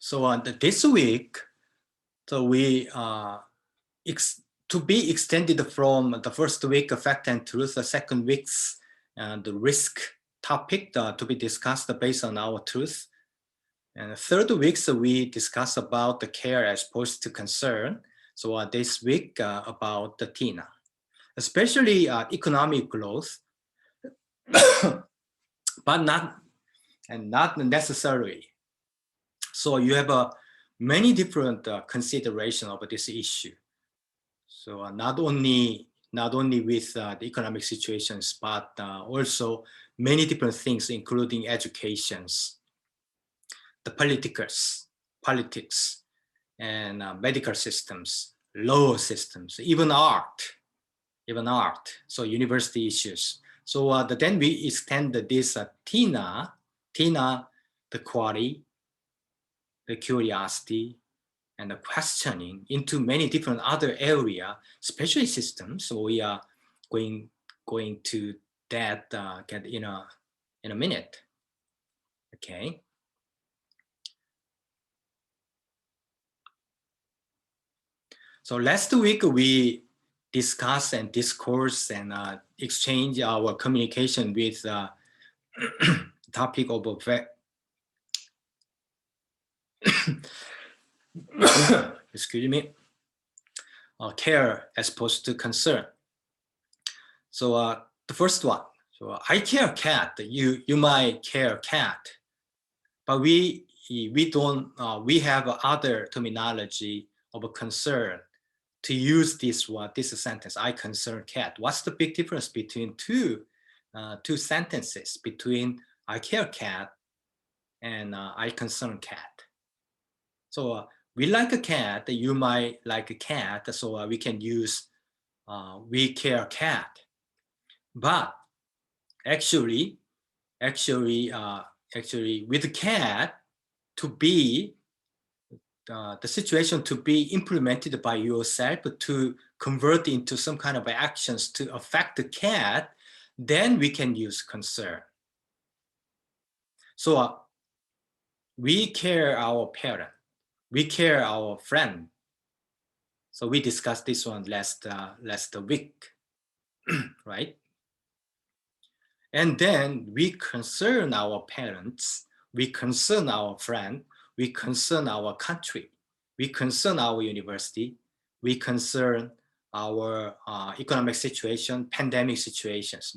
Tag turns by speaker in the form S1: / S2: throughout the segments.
S1: So this week, so we to be extended from the first week of fact and truth, the second week's the risk topic to be discussed based on our truth. And the third week, so we discuss about the care as opposed to concern. So this week about the TINA, especially economic growth, but not necessarily. So you have many different consideration of this issue. So not only with the economic situations, but also many different things, including educations, the politics, and medical systems, law systems, even art. So university issues. So then we extend this TINA, the query, the curiosity, and the questioning into many different other area, especially systems. So we are going to that get in a minute. Okay. So last week we discuss and discourse and exchange our communication with topic of excuse me, care as opposed to concern. So the first one, so I care cat, you might care cat, but we don't, we have other terminology of a concern to use this sentence, I concern cat. What's the big difference between two sentences, between I care cat and I concern cat? So we like a cat, you might like a cat, so we can use we care cat. But actually with the cat, to be the situation to be implemented by yourself, to convert into some kind of actions to affect the cat, then we can use concern. So we care our parent, we care our friend. So we discussed this one last week, right? And then we concern our parents, we concern our friend, we concern our country, we concern our university, we concern our economic situation, pandemic situations.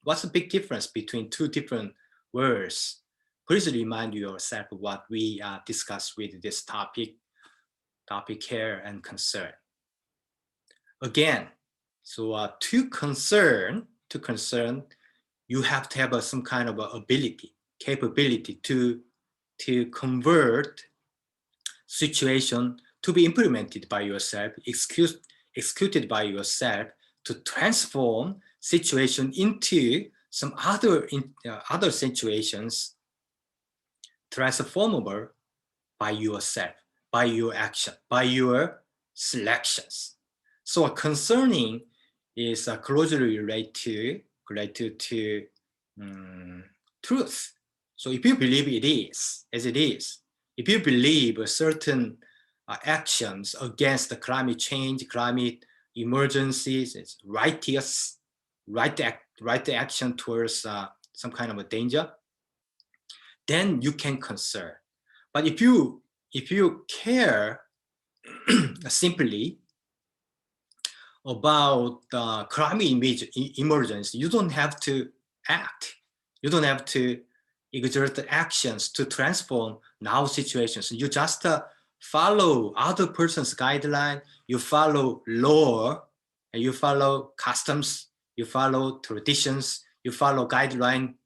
S1: What's the big difference between two different words? Please remind yourself what we discussed with this topic care and concern. Again, so to concern, you have to have some kind of capability to convert situation to be implemented by yourself, executed by yourself, to transform situation into some other situations, transformable by yourself, by your action, by your selections. So concerning is closely related to truth. So if you believe it is as it is, if you believe certain actions against the climate change, climate emergencies, it's righteous, right action towards some kind of a danger, then you can concern. But if you care simply about climate emergency, you don't have to act. You don't have to exert the actions to transform now situations. You just follow other person's guideline, you follow law, and you follow customs, you follow traditions, you follow guideline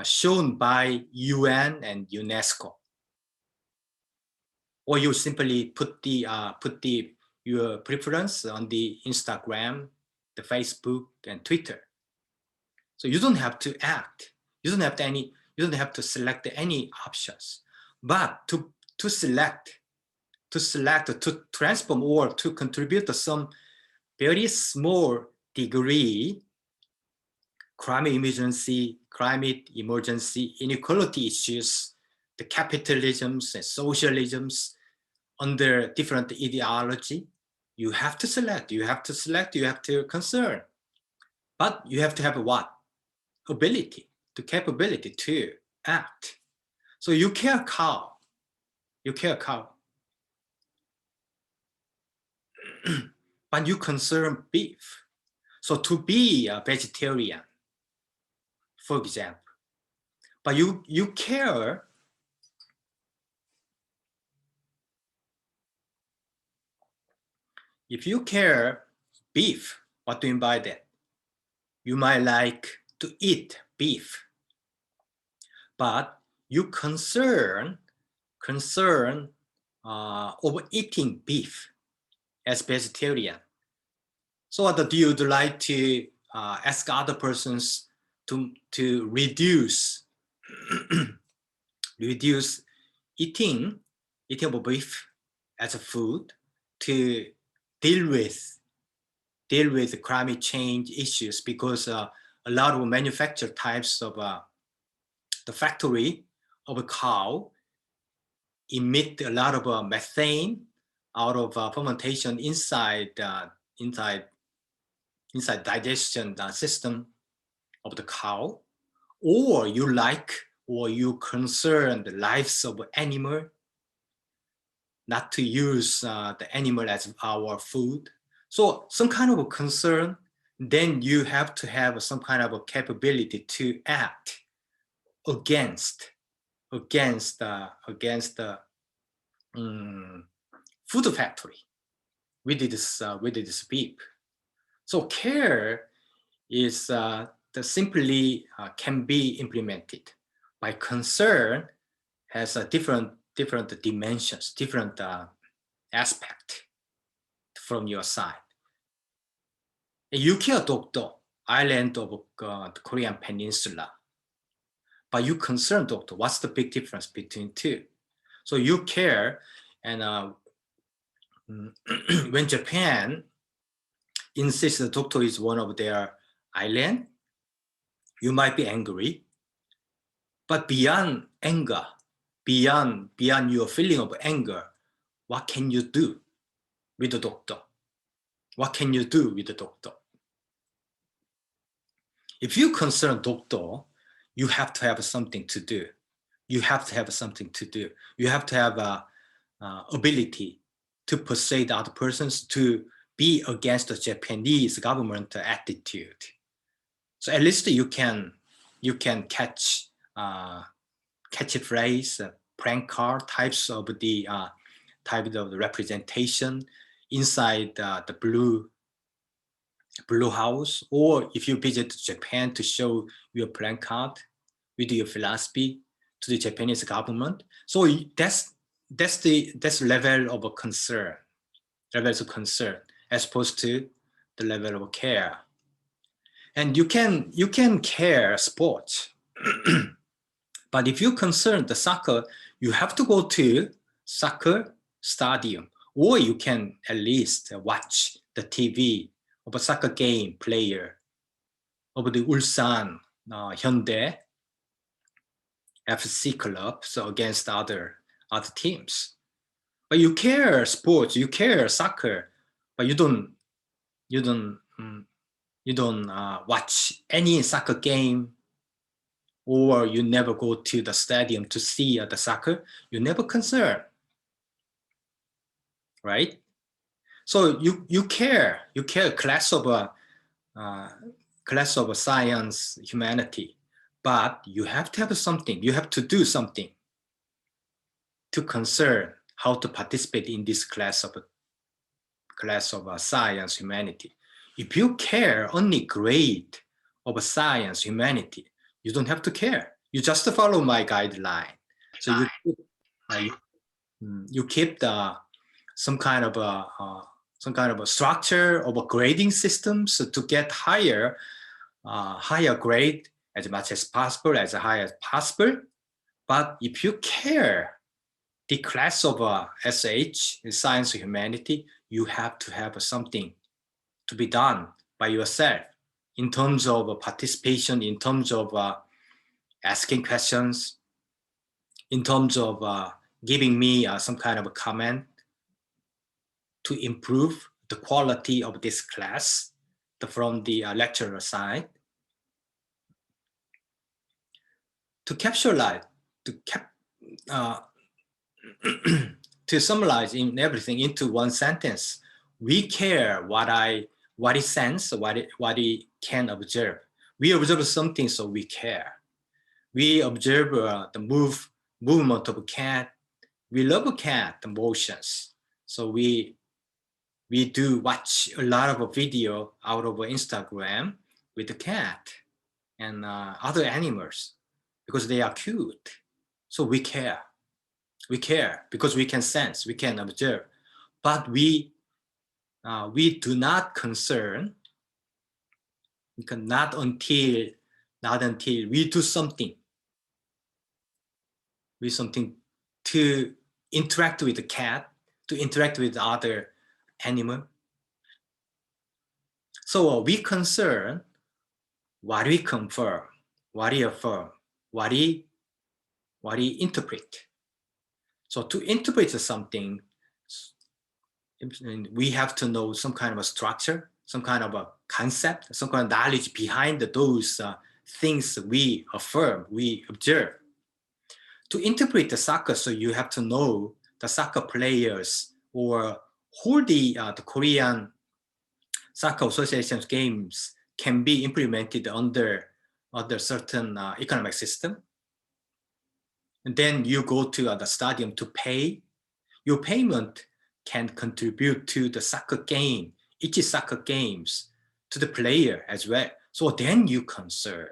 S1: shown by UN and UNESCO. Or you simply put your preference on the Instagram, the Facebook, and Twitter. So you don't have to act. You don't have to select any options. But to select, to transform, or to contribute to some very small degree climate emergency, inequality issues, the capitalisms and socialisms under different ideology. You have to select, you have to concern. But you have to have what? Ability, the capability to act. So you care cow. But you concern beef. So to be a vegetarian, for example, but you care if you care beef, what do you mean by that? You might like to eat beef, but you concern over eating beef as vegetarian. So do you like to ask other persons to reduce reduce eating of beef as a food to deal with climate change issues, because a lot of manufactured types of the factory of a cow emit a lot of methane out of fermentation inside digestion system of the cow, or you concern the lives of animal, not to use the animal as our food. So some kind of a concern, then you have to have some kind of a capability to act against the food factory with this beef. So care is simply can be implemented, by concern has a different dimensions, different aspect from your side. You care Dokdo, island of the Korean Peninsula, but you concern Dokdo. What's the big difference between two? So you care, and when Japan insists that Dokdo is one of their island, you might be angry, but beyond anger, beyond your feeling of anger, what can you do with the Dokdo? What can you do with the Dokdo? If you concern Dokdo, you have to have something to do. You have to have something to do. You have to have a ability to persuade other persons to be against the Japanese government attitude. So at least you can catch a phrase, prank card types of the representation inside the blue house, or if you visit Japan to show your prank card with your philosophy to the Japanese government. So that's level of a concern, as opposed to the level of care. And you can care sports, but if you concern the soccer, you have to go to soccer stadium, or you can at least watch the TV of a soccer game player of the Ulsan Hyundai FC club, so against other teams. But you care sports, you care soccer, but you don't watch any soccer game, or you never go to the stadium to see the soccer. You never concern, right? So you care class of science, humanity, but you have to have something. You have to do something to concern how to participate in this class of science, humanity. If you care only grade of science, humanity, you don't have to care. You just follow my guideline. So you keep some kind of a structure of a grading system, so to get higher grade as much as possible, as high as possible. But if you care the class of SH, science, humanity, you have to have something to be done by yourself in terms of participation, in terms of asking questions, in terms of giving me some kind of a comment to improve the quality of this class from the lecturer side. To capitalize, to summarize in everything into one sentence, we care what is sense, what it can observe. We observe something, so we care. We observe the movement of a cat. We love a cat, the motions. So we do watch a lot of video out of Instagram with the cat and other animals because they are cute. So we care. We care because we can sense, we can observe, but we do not concern. Not until we do something. We do something to interact with the cat, to interact with other animal. So we concern what we confirm, what we affirm, what we interpret. So to interpret something, we have to know some kind of a structure, some kind of a concept, some kind of knowledge behind those things we affirm, we observe. To interpret the soccer, so you have to know the soccer players or who the Korean Soccer Association games can be implemented under certain economic system. And then you go to the stadium to pay. Your payment can contribute to the soccer game, each soccer games, to the player as well. So then you concern.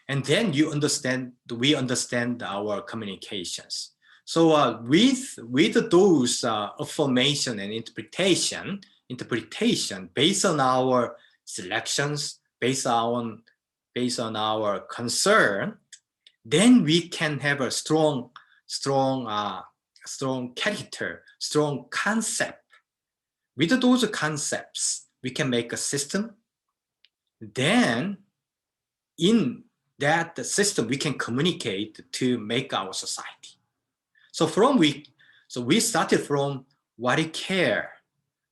S1: And then we understand our communications. So with those affirmation and interpretation based on our selections, based on our concern, then we can have a strong character, strong concept. With those concepts, we can make a system. Then in that system, we can communicate to make our society. So we started from what we care,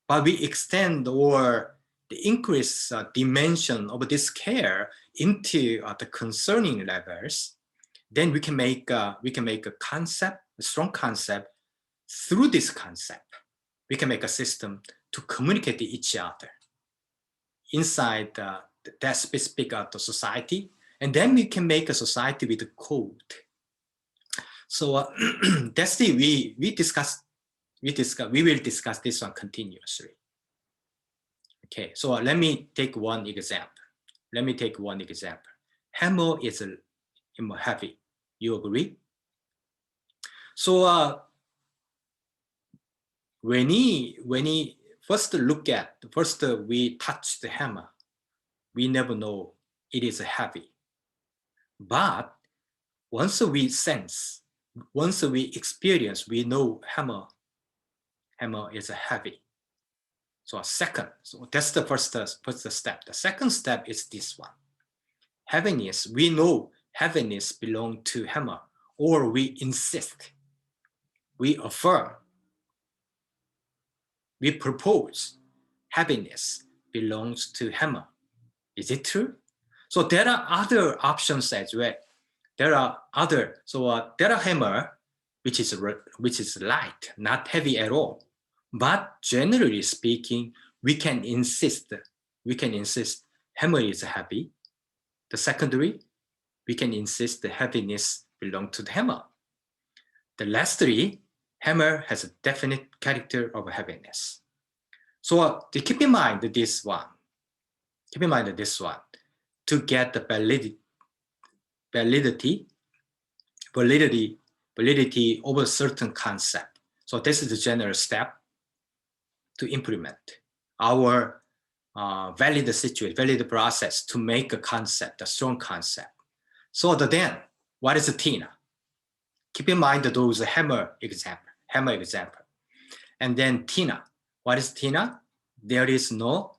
S1: but we extend or the increase dimension of this care into the concerning levels. Then we can make a concept, a strong concept. Through this concept, we can make a system to communicate to each other inside that specific society, and then we can make a society with a code. So that's the we will discuss this one continuously. Okay, so let me take one example. Hammer is heavy. You agree? So when we first we touch the hammer, we never know it is heavy. But once we sense, once we experience, we know hammer is heavy. So that's the first step. The second step is this one. Heaviness, we know heaviness belongs to hammer, or we insist, we affirm, we propose heaviness belongs to hammer. Is it true? So there are other options as well. There are hammer which is light, not heavy at all. But generally speaking, we can insist hammer is heavy. The secondary, we can insist the heaviness belongs to the hammer. The last three, hammer has a definite character of heaviness. So keep in mind this one. To get the validity of a certain concept. So this is the general step to implement our valid process to make a concept, a strong concept. So then, what is a Tina? Keep in mind those hammer example. And then Tina. What is Tina? There is no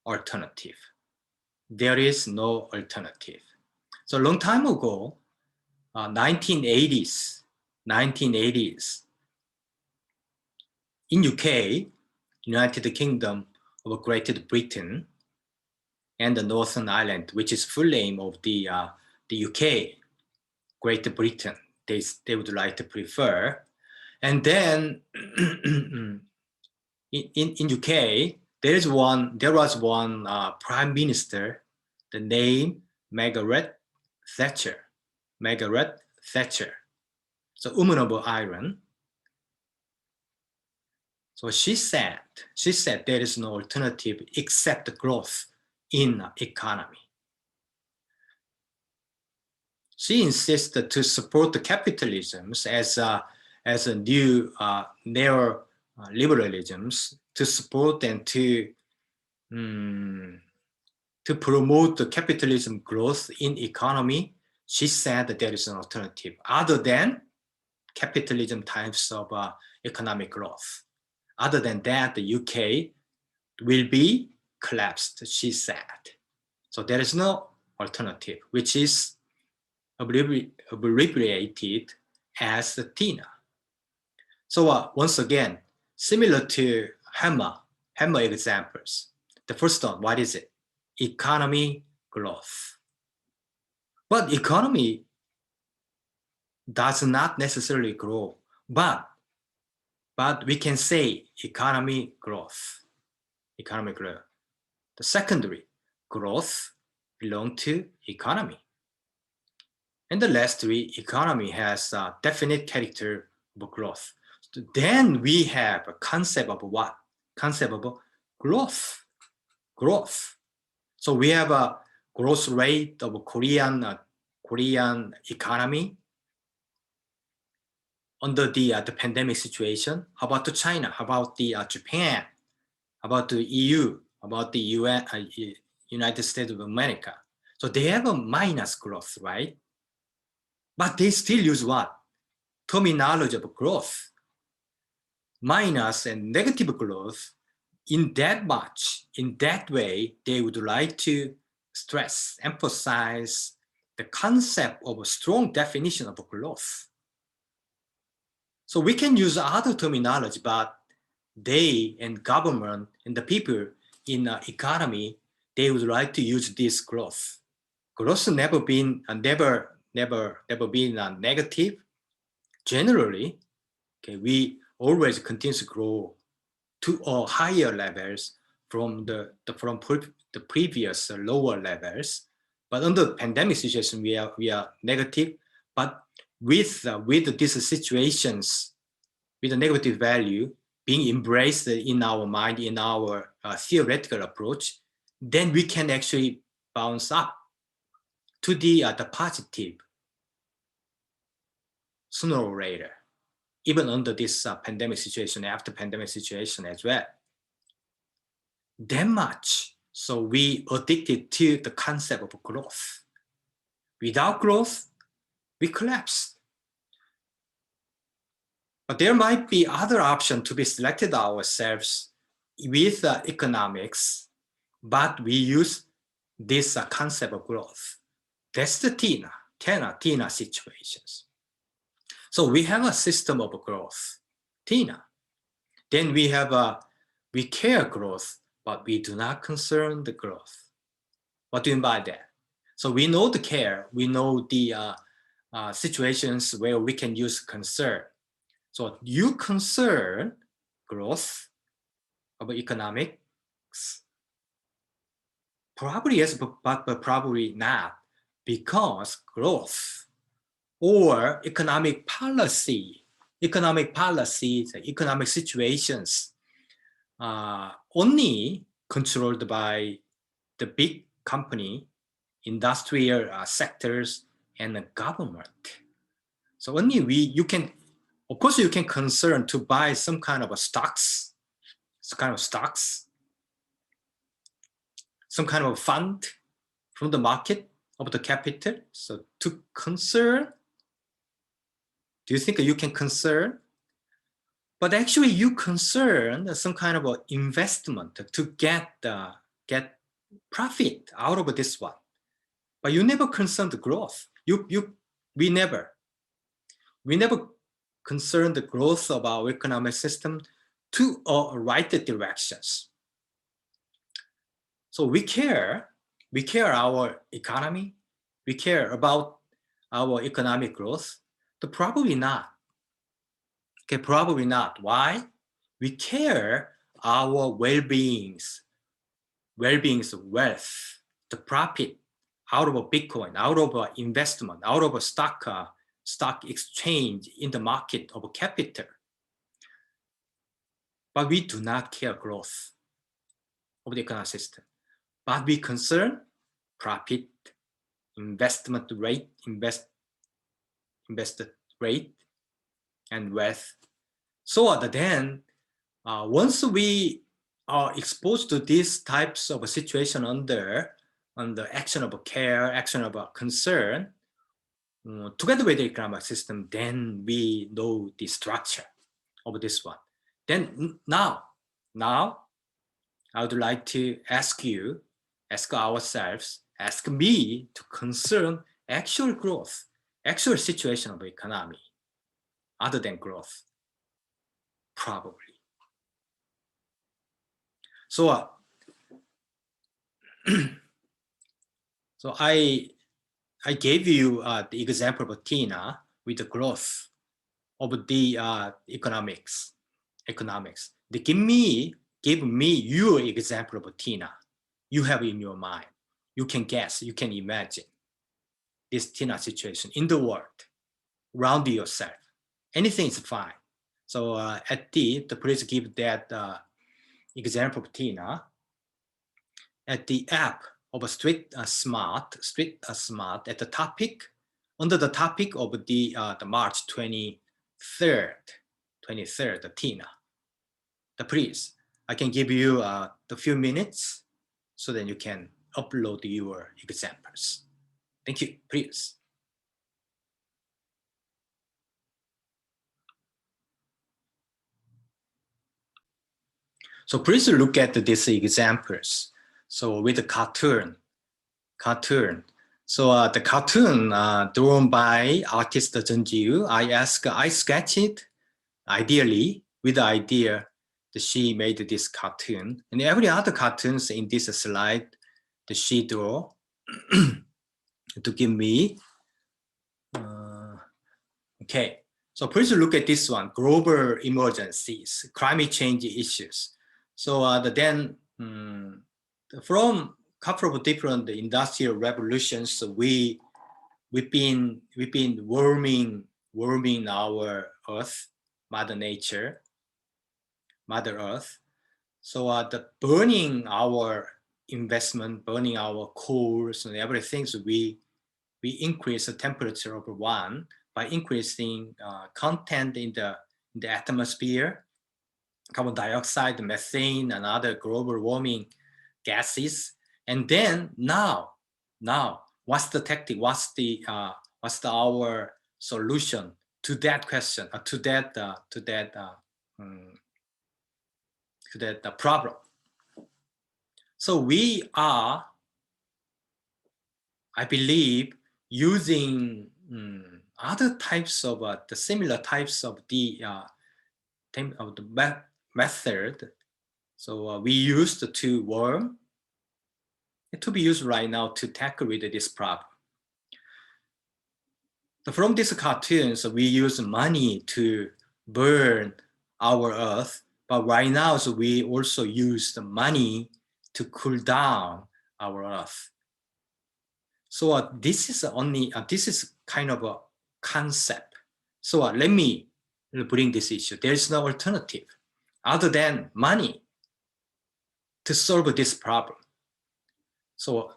S1: alternative. So a long time ago, 1980s, in UK, United Kingdom of Great Britain, and the Northern Ireland, which is full name of the UK, Great Britain, they would like to prefer. And then in UK, there was one prime minister, the name Margaret Thatcher. So woman of iron. So she said there is no alternative except growth in economy. She insisted to support the capitalism as a new neoliberalism, to support and to promote the capitalism growth in economy. She said that there is an alternative other than capitalism types of economic growth. Other than that, the UK will be collapsed, she said. So there is no alternative, which is abbreviated as the TINA. So once again, similar to hammer examples. The first one, what is it? Economy growth. But economy does not necessarily grow, but we can say economy growth. The secondary growth belong to economy. And the last three, economy has a definite character of growth. So then we have a concept of what? Concept of growth. So we have a growth rate of Korean economy under the pandemic situation. How about China? How about the Japan? How about the EU? How about the UN, United States of America? So they have a minus growth, right? But they still use what? Terminology of growth. Minus and negative growth. In that way, they would like to emphasize the concept of a strong definition of growth. So we can use other terminology, but they and government and the people in economy, they would like to use this growth. Growth never been negative. Generally, okay, we always continue to grow to higher levels from the previous lower levels. But under the pandemic situation, we are negative. But with these situations, with the negative value being embraced in our mind, in our theoretical approach, then we can actually bounce up to the positive sooner or later, even under this pandemic situation, after pandemic situation as well. That much. So we addicted to the concept of growth. Without growth, we collapse. But there might be other options to be selected ourselves with economics, but we use this concept of growth. That's the TINA situations. So we have a system of growth, TINA. Then we have we care growth, but we do not concern the growth. What do you mean by that? So we know the care, we know the situations where we can use concern. So you concern growth of economics? Probably yes, but probably not, because growth or economic policies, economic situations only controlled by the big company, industrial sectors, and the government. So only you can, of course, you can concern to buy some kind of stocks, some kind of fund from the market of the capital. So to concern, do you think you can concern? But actually you concern some kind of investment to get profit out of this one. But you never concern the growth. You We never concern the growth of our economic system to right directions. So we care our economy, we care about our economic growth, but probably not. Okay, probably not. Why? We care our well-beings, wealth, the profit out of a Bitcoin, out of an investment, out of a stock exchange in the market of capital. But we do not care growth of the economic system. But we concern profit, investment rate, invested rate, and wealth. So then, once we are exposed to these types of a situation under action of care, action of concern, together with the economic system, then we know the structure of this one. Then now I would like to ask ourselves, ask me to concern actual growth, actual situation of the economy, other than growth, probably. So, so I gave you the example of Tina with the growth of the economics. Give me your example of Tina. You have in your mind. You can guess. You can imagine this Tina situation in the world around yourself. Anything is fine. So at please give that example of Tina at the app of a Street Smart at the topic, under the topic of the March 23rd, the Tina. Please, I can give you the few minutes so that you can upload your examples. Thank you, please. So please look at these examples. So with the cartoon. So the cartoon drawn by artist Jeonji, I sketched it ideally with the idea that she made this cartoon, and every other cartoons in this slide that she drew to give me. Okay, so please look at this one: global emergencies, climate change issues. So from a couple of different industrial revolutions, we've been warming our Earth, Mother Earth. So the burning our investment, burning our coals and everything, so we increase the temperature of one by increasing content in the atmosphere, carbon dioxide, methane, and other global warming gases. And then now, what's the tactic? What's our solution to that question? To that problem. So we are, I believe, using other types of the similar types of the method. So we used to warm. It to be used right now to tackle with this problem. So from these cartoons, we use money to burn our Earth, but right now, so we also use the money to cool down our Earth. So this is kind of a concept. So let me bring this issue. There is no alternative other than money to solve this problem. So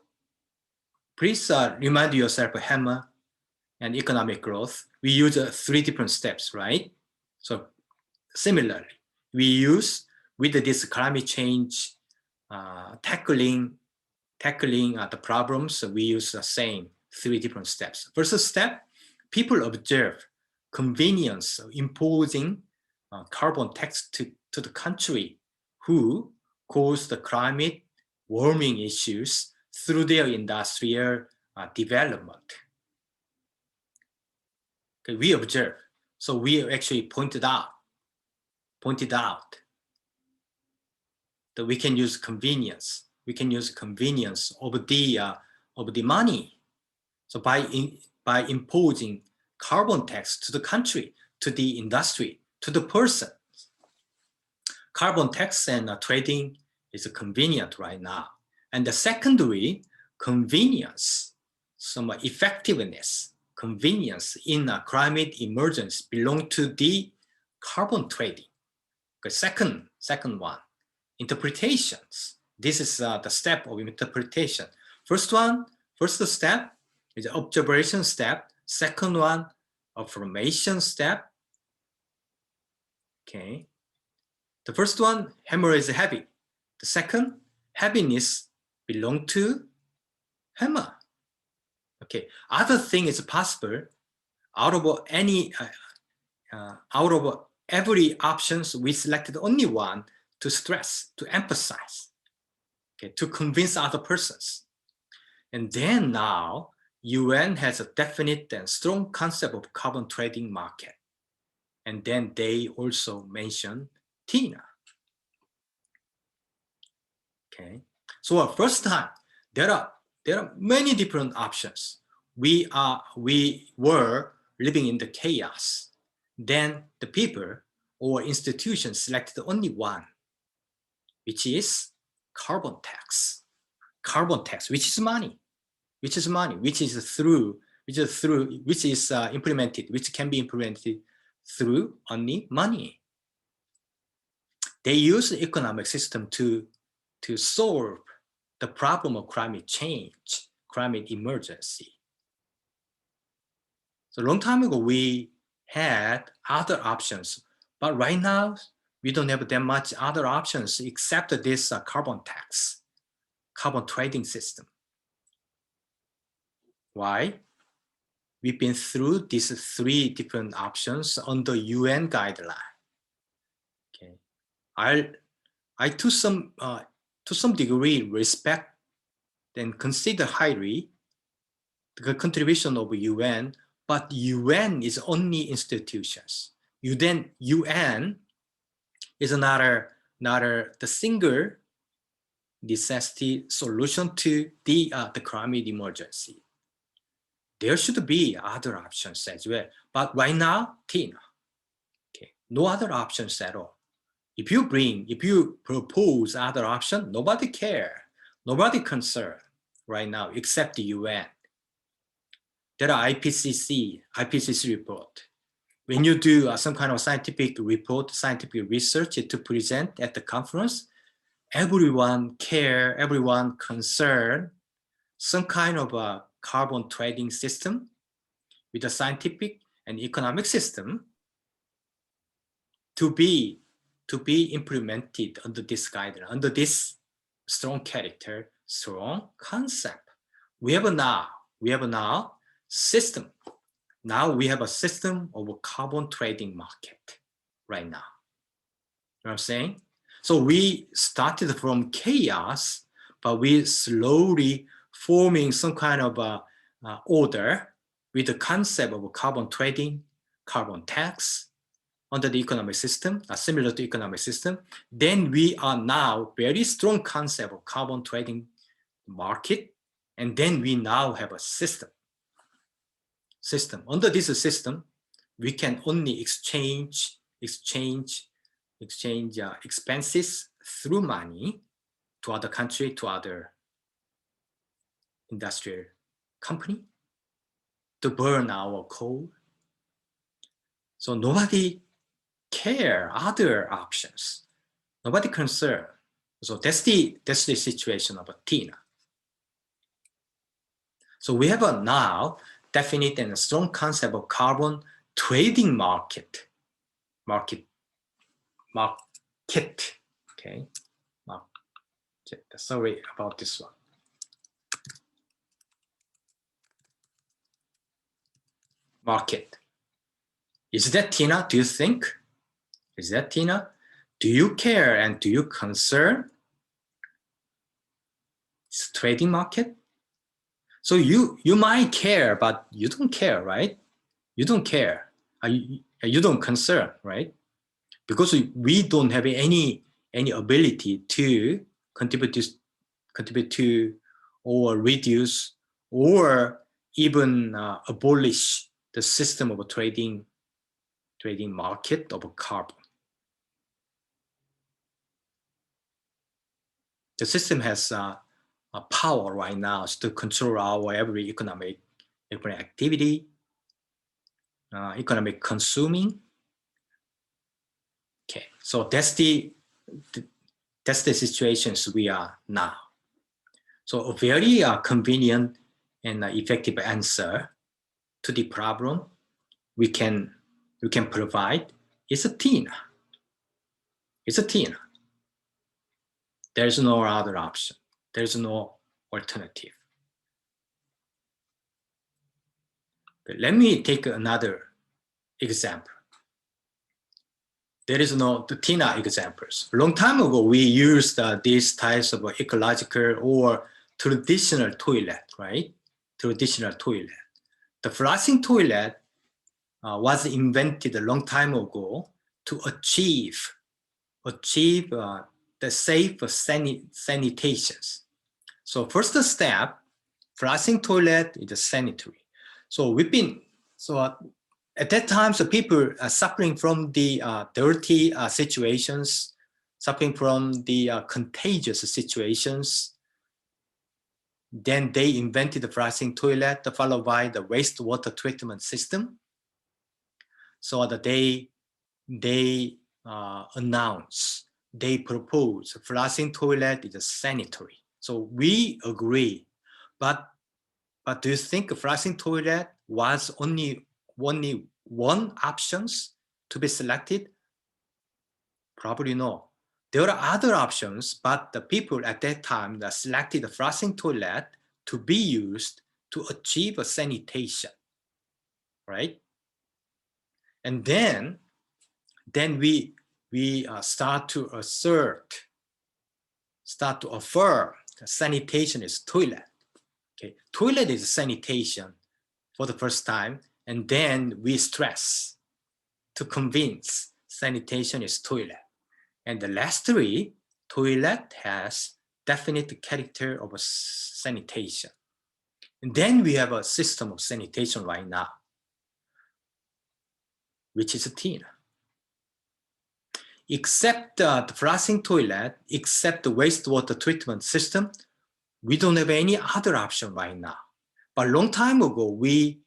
S1: please remind yourself of hammer and economic growth. We use 3 different steps, right? So similarly, we use with this climate change tackling the problems, so we use the same 3 different steps. First step, people observe convenience of imposing carbon tax to the country who cause the climate warming issues through their industrial development. Okay, we observe. So we actually pointed out that we can use convenience. We can use convenience of the money. So by imposing carbon tax to the country, to the industry, to the person, carbon tax and trading is convenient right now. And the secondary convenience, some effectiveness, convenience in a climate emergency belong to the carbon trading. The second one, interpretations. This is the step of interpretation. First step is observation step. Second one, affirmation step. Okay. The first one, hammer is heavy. The second, heaviness belong to hammer. Okay. Other thing is possible. Out of every options, we selected only one to stress, to emphasize, okay, to convince other persons. And then now, UN has a definite and strong concept of carbon trading market. And then they also mention TINA. Okay, so first time, there are many different options. We were living in the chaos. Then the people or institutions selected only one, which is carbon tax. Carbon tax, which is money, which is implemented, which can be implemented through only money. They use the economic system to solve the problem of climate change, climate emergency. So a long time ago, we had other options, but right now, we don't have that much other options except this carbon tax, carbon trading system. Why? We've been through these 3 different options under UN guideline. Okay, I to some degree respect and consider highly the contribution of UN, but UN is only institutions. UN is not the single necessity solution to the climate emergency. There should be other options as well, but right now, TINA. Okay, no other options at all. If you propose other option, nobody care, nobody concerned right now except the UN. There are IPCC report. When you do some kind of scientific report, scientific research to present at the conference, everyone care, everyone concerned some kind of a carbon trading system with a scientific and economic system to be implemented under this guideline, under this strong character, strong concept. We have now system. Now we have a system of a carbon trading market right now. You know what I'm saying? So we started from chaos, but we slowly forming some kind of order with the concept of carbon trading, carbon tax under the economic system, similar to economic system. Then we are now very strong concept of carbon trading market, and then we now have a system. Under this system, we can only exchange expenses through money to other country, to other industrial company to burn our coal. So nobody care other options. Nobody concerned. So that's the situation of a TINA. So we have a now definite and strong concept of carbon trading market. Okay. Sorry about this one. Market. Is that TINA? Do you think? Is that TINA? Do you care and do you concern? It's a trading market. So you might care, but you don't care, right? You don't care. You don't concern, right? Because we don't have any ability to contribute to or reduce or even abolish the system of a trading market of carbon. The system has a power right now to control our every economic activity, economic consuming. Okay, so that's the situations we are now. So a very convenient and effective answer to the problem we can provide is a TINA. It's a TINA. There's no other option. There's no alternative. But let me take another example. There is no TINA examples. A long time ago, we used these types of ecological or traditional toilet, right? Traditional toilet. The flushing toilet was invented a long time ago to achieve the safe sanitations. So first step, flushing toilet is sanitary. So at that time, so people are suffering from the dirty situations, suffering from the contagious situations. Then they invented the flushing toilet, followed by the wastewater treatment system. So that they announce, they propose flushing toilet is sanitary. So we agree, but do you think flushing toilet was only one options to be selected? Probably no. There are other options, but the people at that time that selected the flushing toilet to be used to achieve a sanitation, right? And then we start to affirm that sanitation is toilet. Okay, toilet is sanitation for the first time, and then we stress to convince sanitation is toilet. And the last three, toilet has definite character of a sanitation. And then we have a system of sanitation right now, which is a TINA. Except the flushing toilet, except the wastewater treatment system, we don't have any other option right now. But a long time ago, we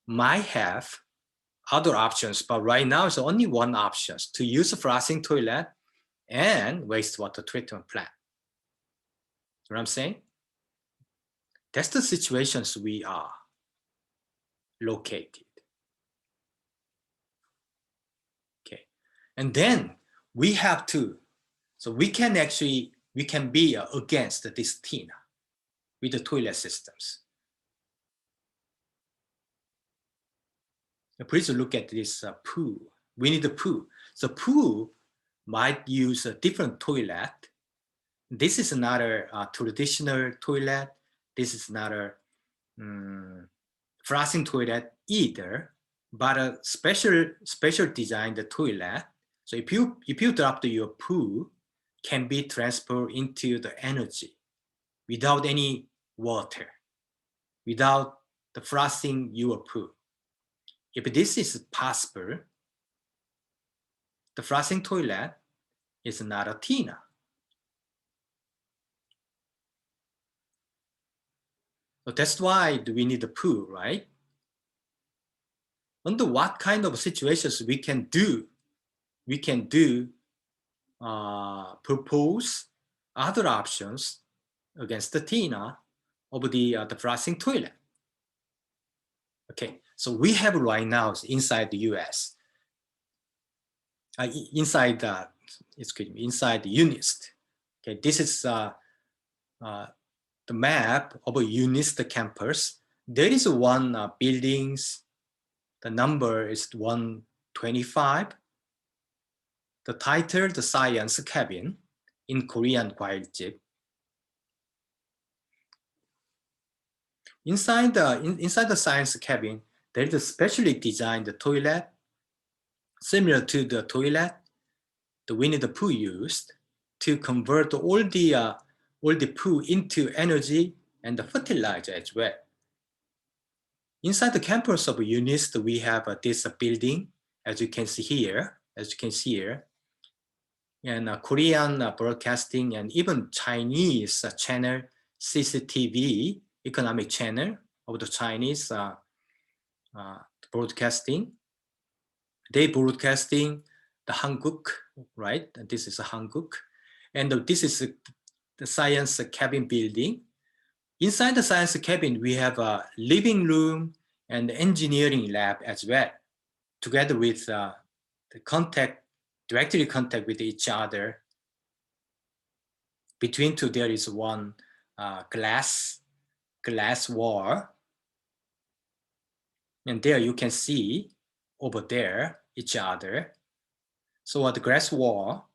S1: might have other options, but right now it's only one option, to use a flushing toilet and wastewater treatment plant. You know what I'm saying? That's the situations we are located. Okay, and then we have to, so we can be against this TINA with the toilet systems. Now please look at this poo. We need a poo. So poo might use a different toilet. This is another traditional toilet. This is another flushing toilet either, but a special designed toilet. So if you drop your poo, can be transferred into the energy without any water, without the flushing your poo. If this is possible, the flushing toilet is not a TINA. So that's why we need the poo, right? Under what kind of situations we can propose other options against the TINA of the flushing toilet. Okay, so we have right now inside the US, inside the UNIST. Okay, this is the map of a UNIST campus. There is one buildings. The number is 125. The title, the science cabin, in Korean 과일집. Inside the science cabin, there is a specially designed toilet similar to the toilet the Winnie the Pooh used to convert all the poo into energy and the fertilizer as well. Inside the campus of UNIST, we have this building, as you can see here, and Korean broadcasting and even Chinese channel, CCTV, economic channel of the Chinese broadcasting. They broadcasting the Hanguk, right? And this is a Hanguk. And this is the science cabin building. Inside the science cabin, we have a living room and engineering lab as well, together with the directly contact with each other. Between two, there is one glass wall. And there you can see over there each other. So the glass wall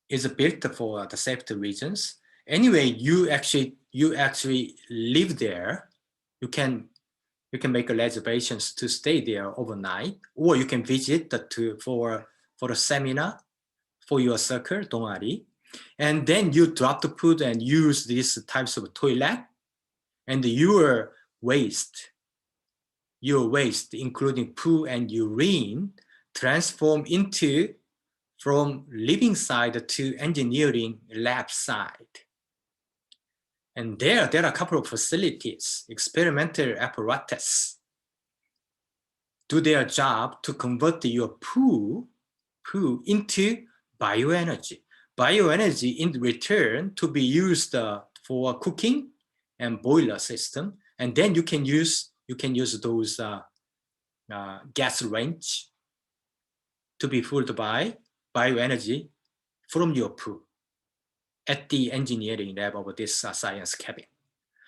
S1: is built for the safety reasons. Anyway, you actually live there. You can make reservations to stay there overnight, or you can visit for a seminar for your circle, 동아리, and then you drop the food and use these types of toilet, and your waste, including poo and urine, transform into from living side to engineering lab side. And there are a couple of facilities, experimental apparatus, do their job to convert your poo into bioenergy. Bioenergy in return to be used for cooking and boiler system. And then you can use those gas range to be fueled by bioenergy from your poo at the engineering lab of this science cabin.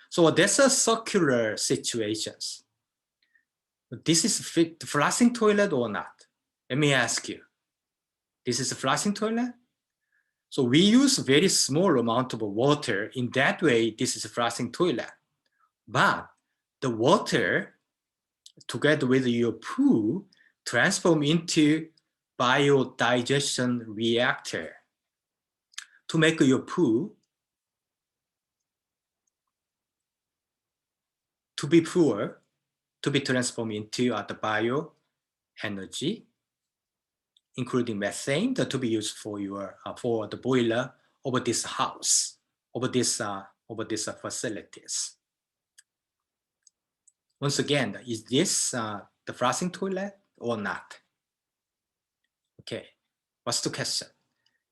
S1: So that's a circular situations. This is flushing toilet or not? Let me ask you. This is a flushing toilet? So we use very small amount of water. In that way, this is a flushing toilet. But the water, together with your poo, transform into biodigestion reactor to make your poo to be pure, to be transformed into the bioenergy, including methane, to be used for the boiler over this house, over these facilities. Once again, is this the flushing toilet or not? Okay, what's the question?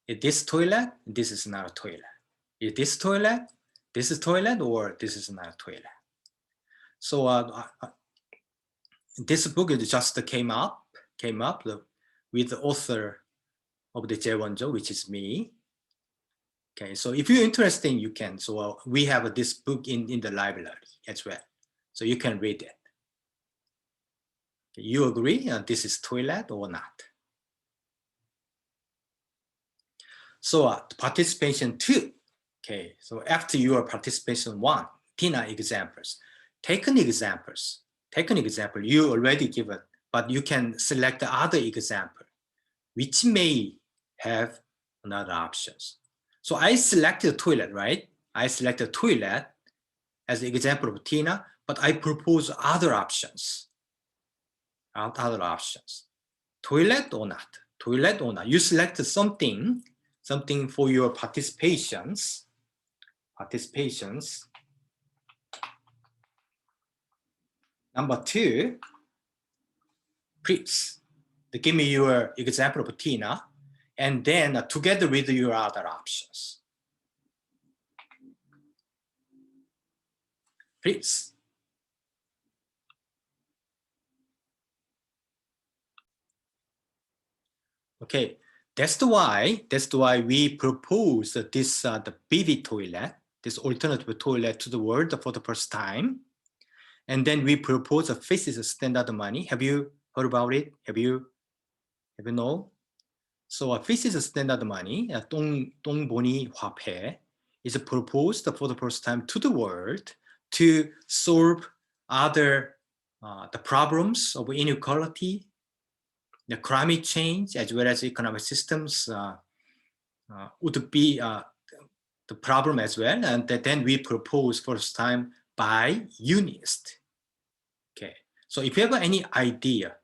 S1: Is this toilet? This is not a toilet. Is this toilet? This is toilet, or this is not a toilet? So this book just came up with the author of the Jaeweon Cho, which is me. Okay, so if you're interested, you can. So we have this book in the library as well, so you can read it. Okay, you agree this is toilet or not? So participation 2. Okay, so after your participation 1, Tina examples. Take an example. You already given, but you can select the other example, which may have another options. So I selected toilet, right? I selected toilet as the example of Tina, but I propose other options. Toilet or not? Toilet or not? You select something for your participations. Number 2, please give me your example of Tina, and then together with your other options. Please. Okay, that's why we propose this the BV toilet, this alternative toilet to the world for the first time. And then we propose a physics standard money. Have you heard about it? Have you know? So a physics standard money, 똥보니 화폐, is proposed for the first time to the world to solve other the problems of inequality, the climate change, as well as economic systems would be the problem as well. And then we propose first time by UNIST. Okay, so if you have any idea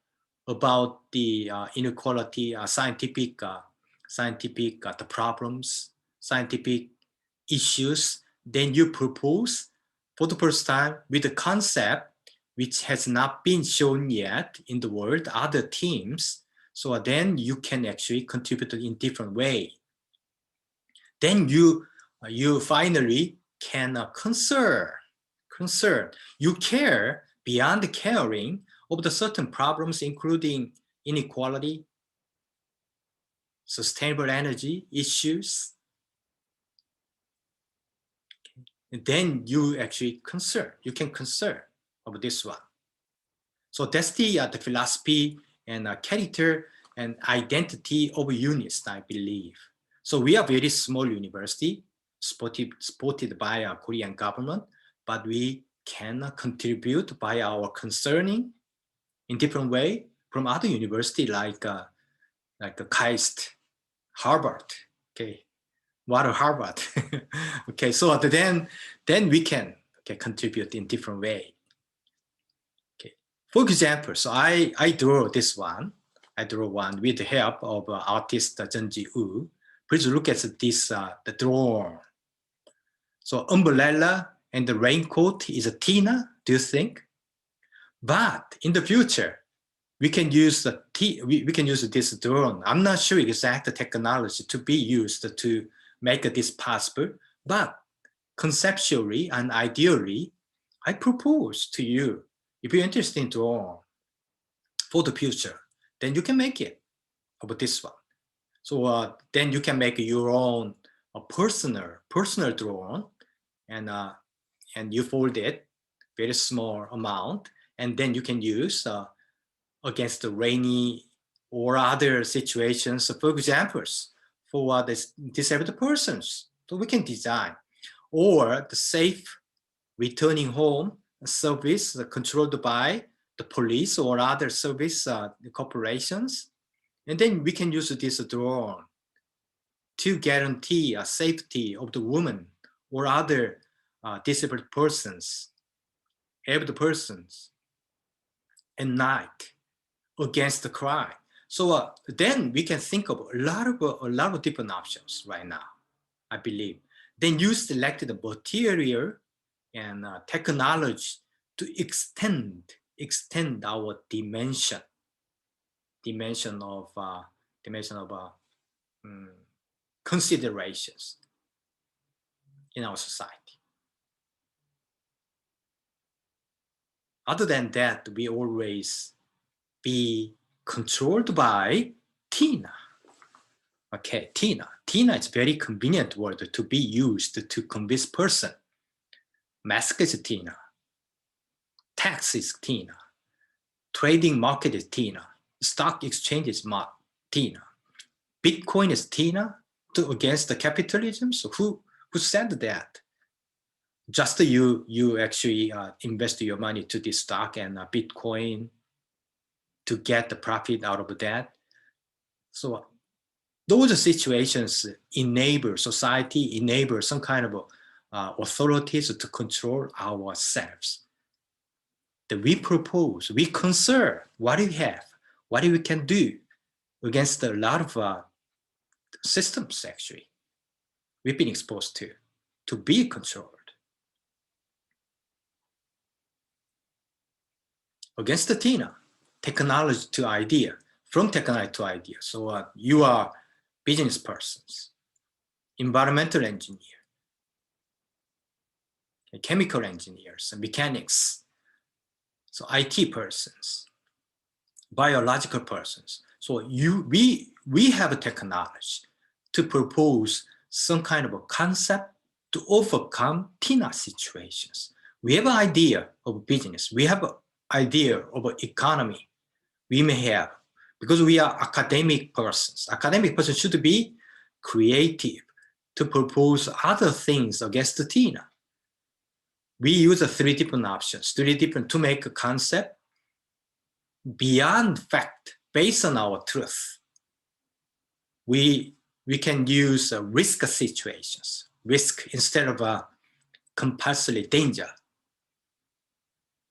S1: about the inequality, scientific the problems, scientific issues, then you propose for the first time with a concept which has not been shown yet in the world, other teams. So then you can actually contribute in different way. Then you finally can concern. You care beyond caring of the certain problems, including inequality, sustainable energy issues. And then you actually you can concern of this one. So that's the philosophy and character and identity of UNIST, I believe. So we are very small university, supported by our Korean government, but we can contribute by our concerning in different way from other university like KAIST, Harvard, okay, what Harvard, okay. So then we can contribute in different way. Okay, for example, so I draw this one. I draw one with the help of artist Jeonji Woo. Please look at this the drawing. So umbrella and the raincoat is a Tina, do you think? But in the future, we can use we can use this drone. I'm not sure exact technology to be used to make this possible, but conceptually and ideally, I propose to you, if you're interested in drone for the future, then you can make it about this one. So then you can make your own personal drone, and you fold it very small amount, and then you can use against the rainy or other situations. So for examples, for disabled persons, so we can design, or the safe returning home service controlled by the police or other service corporations. And then we can use this drone to guarantee safety of the woman or other disabled persons, able persons at night against the crime. So then we can think of a lot of different options right now, I believe. Then you selected the material and technology to extend our dimension of considerations in our society. Other than that, we always be controlled by Tina. Okay, Tina. Tina is very convenient word to be used to convince person. Mask is Tina. Tax is Tina. Trading market is Tina. Stock exchange is Tina. Bitcoin is Tina against the capitalism. So who said that? Just you actually invest your money to this stock and Bitcoin to get the profit out of that. So those situations enable society, enable some kind of authorities to control ourselves. That we propose, we concern what we have, what we can do against a lot of systems actually we've been exposed to be controlled. Against the Tina, technology to idea, from technology to idea. So you are business persons, environmental engineer, chemical engineers, mechanics, so IT persons, biological persons. So we have a technology to propose some kind of a concept to overcome Tina situations. We have an idea of business. We have an idea of economy. We may have, because we are academic persons. Academic persons should be creative to propose other things against the Tina. we use three different options, to make a concept beyond fact, based on our truth. We can use risk situations, risk instead of compulsory danger.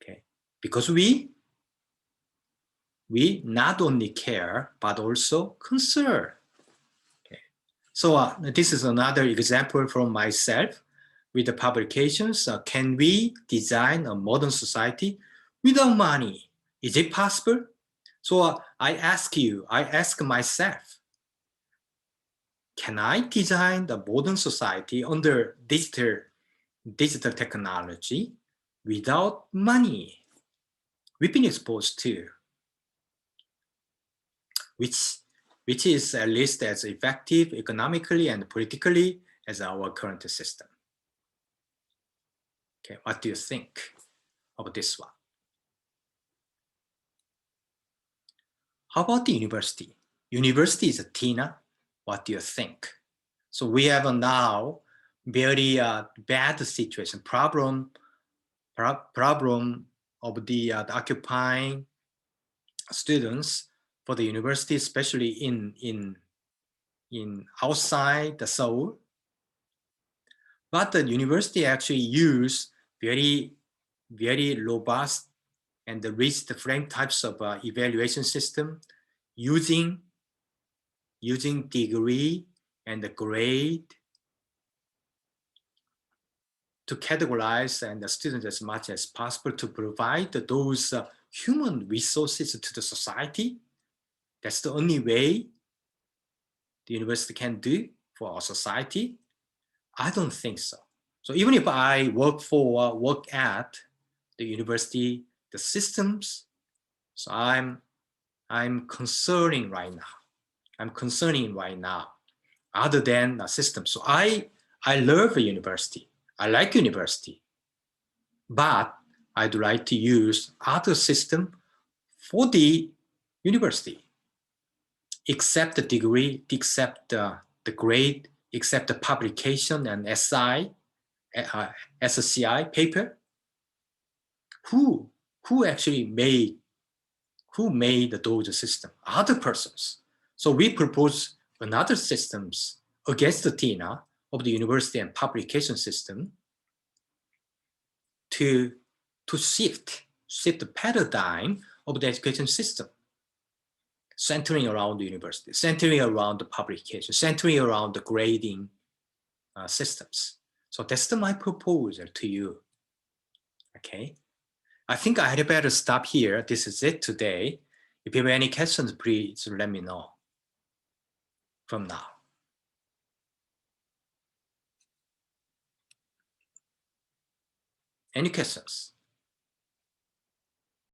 S1: Okay, because we not only care but also concern. Okay, so this is another example from myself with the publications. Can we design a modern society without money? Is it possible? So I ask myself, can I design the modern society under digital technology without money? We've been exposed to, which is at least as effective economically and politically as our current system. Okay, what do you think of this one? How about the university? University is a TINA. What do you think? So we have now very bad situation, problem of the occupying students for the university, especially in outside the Seoul. But the university actually use very robust and rigid frame types of evaluation system, using degree and the grade to categorize and the students as much as possible to provide those human resources to the society. That's the only way the university can do for our society. I don't think so. So even if I work at the university, the systems, so I'm concerning right now. I'm concerning right now, other than the system. So I love a university. I like university, but I'd like to use other system for the university, except the degree, except the grade, except the publication and SCI paper. Who actually made those systems? Other persons. So we propose another systems against the TINA of the university and publication system to shift the paradigm of the education system, centering around the university, centering around the publication, centering around the grading systems. So that's my proposal to you. Okay, I think I had better stop here. This is it today. If you have any questions, please let me know from now. Any questions?